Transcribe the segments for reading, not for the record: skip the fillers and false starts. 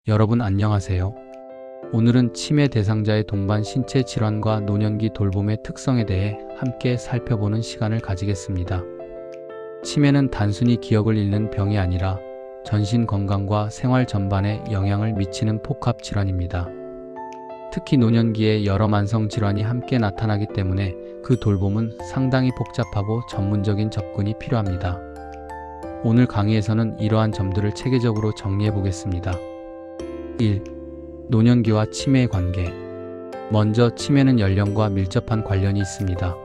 여러분 안녕하세요. 오늘은 치매 대상자의 동반 신체 질환과 노년기 돌봄의 특성에 대해 함께 살펴보는 시간을 가지겠습니다. 치매는 단순히 기억을 잃는 병이 아니라 전신 건강과 생활 전반에 영향을 미치는 복합 질환입니다. 특히 노년기에 여러 만성 질환이 함께 나타나기 때문에 그 돌봄은 상당히 복잡하고 전문적인 접근이 필요합니다. 오늘 강의에서는 이러한 점들을 체계적으로 정리해 보겠습니다. 1. 노년기와 치매의 관계. 먼저 치매는 연령과 밀접한 관련이 있습니다.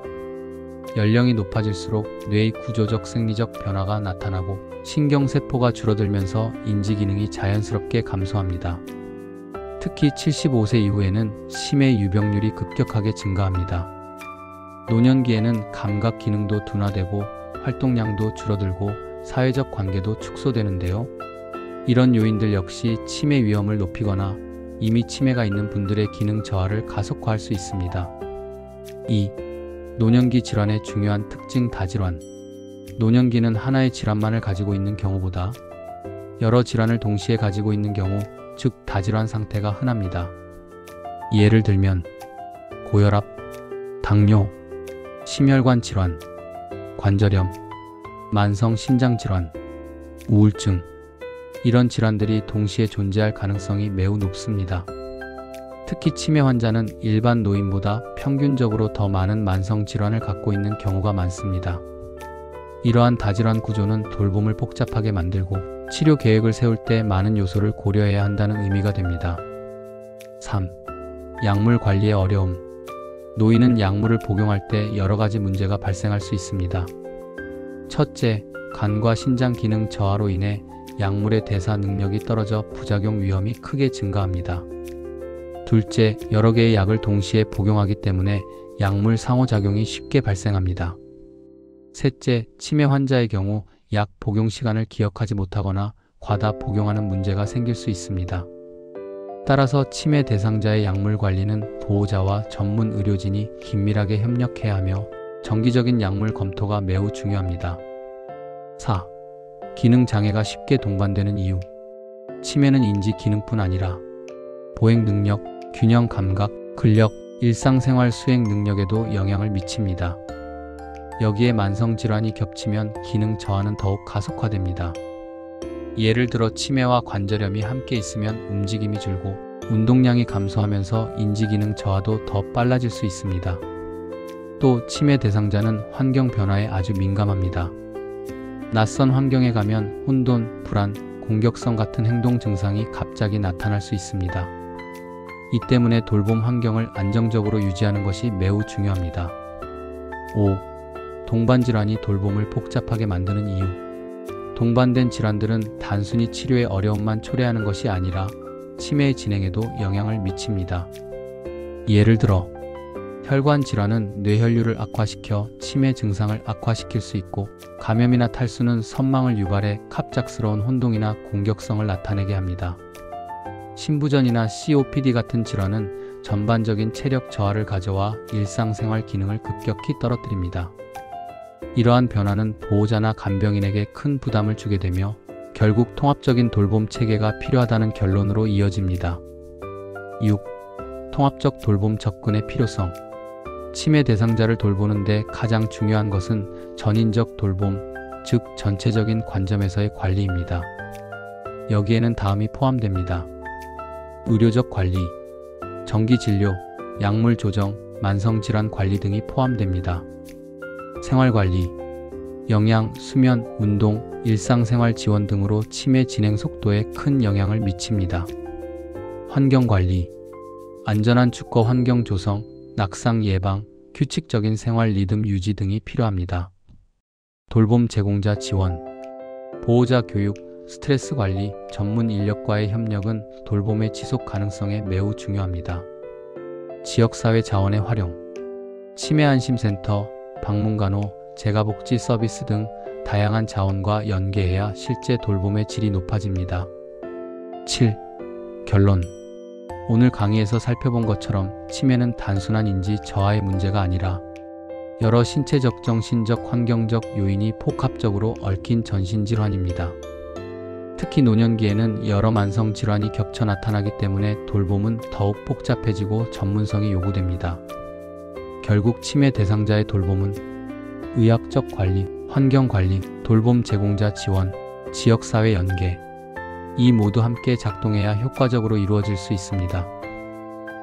연령이 높아질수록 뇌의 구조적 생리적 변화가 나타나고 신경세포가 줄어들면서 인지기능이 자연스럽게 감소합니다. 특히 75세 이후에는 치매 유병률이 급격하게 증가합니다. 노년기에는 감각 기능도 둔화되고 활동량도 줄어들고 사회적 관계도 축소되는데요. 이런 요인들 역시 치매 위험을 높이거나 이미 치매가 있는 분들의 기능 저하를 가속화할 수 있습니다. 2. 노년기 질환의 중요한 특징 다질환. 노년기는 하나의 질환만을 가지고 있는 경우보다 여러 질환을 동시에 가지고 있는 경우, 즉 다질환 상태가 흔합니다. 예를 들면 고혈압, 당뇨, 심혈관 질환, 관절염, 만성 신장 질환, 우울증, 이런 질환들이 동시에 존재할 가능성이 매우 높습니다. 특히 치매 환자는 일반 노인보다 평균적으로 더 많은 만성 질환을 갖고 있는 경우가 많습니다. 이러한 다질환 구조는 돌봄을 복잡하게 만들고 치료 계획을 세울 때 많은 요소를 고려해야 한다는 의미가 됩니다. 3. 약물 관리의 어려움. 노인은 약물을 복용할 때 여러 가지 문제가 발생할 수 있습니다. 첫째, 간과 신장 기능 저하로 인해 약물의 대사 능력이 떨어져 부작용 위험이 크게 증가합니다. 둘째, 여러 개의 약을 동시에 복용하기 때문에 약물 상호작용이 쉽게 발생합니다. 셋째, 치매 환자의 경우 약 복용 시간을 기억하지 못하거나 과다 복용하는 문제가 생길 수 있습니다. 따라서 치매 대상자의 약물 관리는 보호자와 전문 의료진이 긴밀하게 협력해야 하며 정기적인 약물 검토가 매우 중요합니다. 4. 기능장애가 쉽게 동반되는 이유. 치매는 인지 기능뿐 아니라 보행 능력, 균형 감각, 근력, 일상생활 수행 능력에도 영향을 미칩니다. 여기에 만성 질환이 겹치면 기능 저하는 더욱 가속화됩니다. 예를 들어 치매와 관절염이 함께 있으면 움직임이 줄고 운동량이 감소하면서 인지기능 저하도 더 빨라질 수 있습니다. 또 치매 대상자는 환경 변화에 아주 민감합니다. 낯선 환경에 가면 혼돈, 불안, 공격성 같은 행동 증상이 갑자기 나타날 수 있습니다. 이 때문에 돌봄 환경을 안정적으로 유지하는 것이 매우 중요합니다. 5. 동반 질환이 돌봄을 복잡하게 만드는 이유. 동반된 질환들은 단순히 치료의 어려움만 초래하는 것이 아니라 치매의 진행에도 영향을 미칩니다. 예를 들어 혈관 질환은 뇌혈류를 악화시켜 치매 증상을 악화시킬 수 있고, 감염이나 탈수는 선망을 유발해 갑작스러운 혼동이나 공격성을 나타내게 합니다. 신부전이나 COPD 같은 질환은 전반적인 체력 저하를 가져와 일상생활 기능을 급격히 떨어뜨립니다. 이러한 변화는 보호자나 간병인에게 큰 부담을 주게 되며 결국 통합적인 돌봄 체계가 필요하다는 결론으로 이어집니다. 6. 통합적 돌봄 접근의 필요성. 치매 대상자를 돌보는데 가장 중요한 것은 전인적 돌봄, 즉 전체적인 관점에서의 관리입니다. 여기에는 다음이 포함됩니다. 의료적 관리, 정기진료, 약물 조정, 만성질환 관리 등이 포함됩니다. 생활관리, 영양, 수면, 운동, 일상생활 지원 등으로 치매 진행 속도에 큰 영향을 미칩니다. 환경관리, 안전한 주거 환경 조성, 낙상 예방, 규칙적인 생활 리듬 유지 등이 필요합니다. 돌봄 제공자 지원, 보호자 교육, 스트레스 관리, 전문 인력과의 협력은 돌봄의 지속 가능성에 매우 중요합니다. 지역사회 자원의 활용, 치매 안심센터, 방문간호, 재가복지 서비스 등 다양한 자원과 연계해야 실제 돌봄의 질이 높아집니다. 7. 결론. 오늘 강의에서 살펴본 것처럼 치매는 단순한 인지 저하의 문제가 아니라 여러 신체적, 정신적, 환경적 요인이 복합적으로 얽힌 전신질환입니다. 특히 노년기에는 여러 만성 질환이 겹쳐 나타나기 때문에 돌봄은 더욱 복잡해지고 전문성이 요구됩니다. 결국 치매 대상자의 돌봄은 의학적 관리, 환경 관리, 돌봄 제공자 지원, 지역사회 연계, 이 모두 함께 작동해야 효과적으로 이루어질 수 있습니다.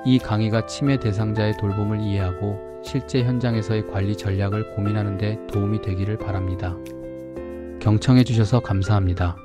이 강의가 치매 대상자의 돌봄을 이해하고 실제 현장에서의 관리 전략을 고민하는 데 도움이 되기를 바랍니다. 경청해 주셔서 감사합니다.